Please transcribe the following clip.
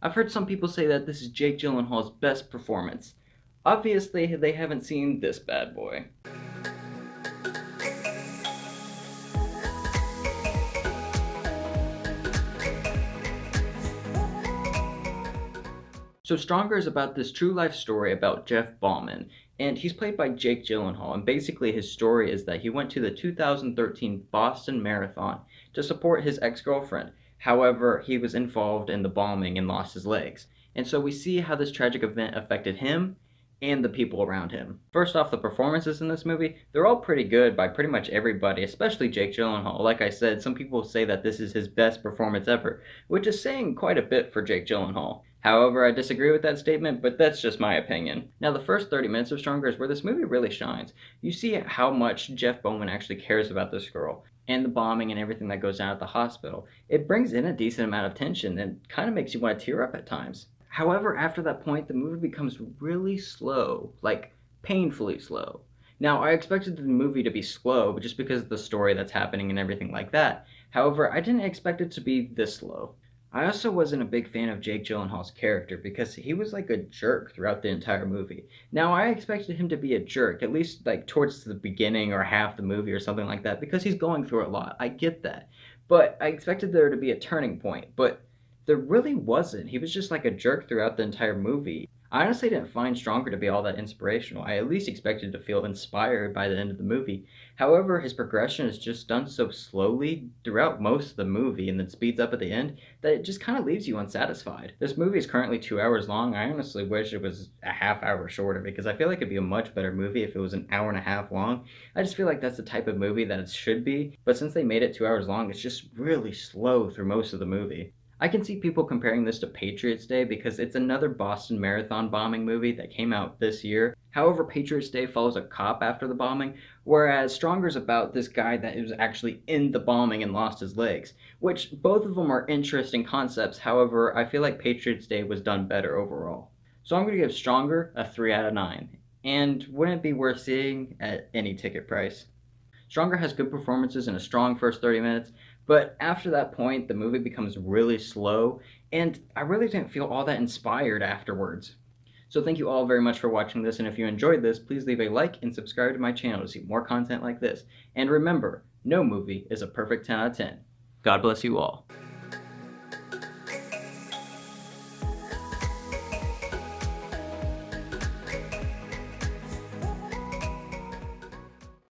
I've heard some people say that this is Jake Gyllenhaal's best performance. Obviously, they haven't seen this bad boy. So Stronger is about this true life story about Jeff Bauman, and he's played by Jake Gyllenhaal, and basically his story is that he went to the 2013 Boston Marathon to support his ex-girlfriend. However, he was involved in the bombing and lost his legs. And so we see how this tragic event affected him and the people around him. First off, the performances in this movie, they're all pretty good by pretty much everybody, especially Jake Gyllenhaal. Like I said, some people say that this is his best performance ever, which is saying quite a bit for Jake Gyllenhaal. However, I disagree with that statement, but that's just my opinion. Now, the first 30 minutes of Stronger is where this movie really shines. You see how much Jeff Bowman actually cares about this girl, and the bombing and everything that goes down at the hospital. It brings in a decent amount of tension and kind of makes you want to tear up at times. However, after that point, the movie becomes really slow, like painfully slow. Now, I expected the movie to be slow, but just because of the story that's happening and everything like that. However, I didn't expect it to be this slow. I also wasn't a big fan of Jake Gyllenhaal's character because he was like a jerk throughout the entire movie. Now, I expected him to be a jerk, at least like towards the beginning or half the movie or something like that, because he's going through a lot. I get that. But I expected there to be a turning point, but there really wasn't. He was just like a jerk throughout the entire movie. I honestly didn't find Stronger to be all that inspirational. I at least expected to feel inspired by the end of the movie. However, his progression is just done so slowly throughout most of the movie and then speeds up at the end that it just kind of leaves you unsatisfied. This movie is currently 2 hours long. I honestly wish it was a half hour shorter because I feel like it'd be a much better movie if it was an hour and a half long. I just feel like that's the type of movie that it should be, but since they made it 2 hours long, it's just really slow through most of the movie. I can see people comparing this to Patriots Day because it's another Boston Marathon bombing movie that came out this year. However, Patriots Day follows a cop after the bombing, whereas Stronger's about this guy that was actually in the bombing and lost his legs, which both of them are interesting concepts. However, I feel like Patriots Day was done better overall. So I'm going to give Stronger a 3 out of 9, and wouldn't it be worth seeing at any ticket price. Stronger has good performances in a strong first 30 minutes, but after that point, the movie becomes really slow, and I really didn't feel all that inspired afterwards. So thank you all very much for watching this, and if you enjoyed this, please leave a like and subscribe to my channel to see more content like this. And remember, no movie is a perfect 10 out of 10. God bless you all.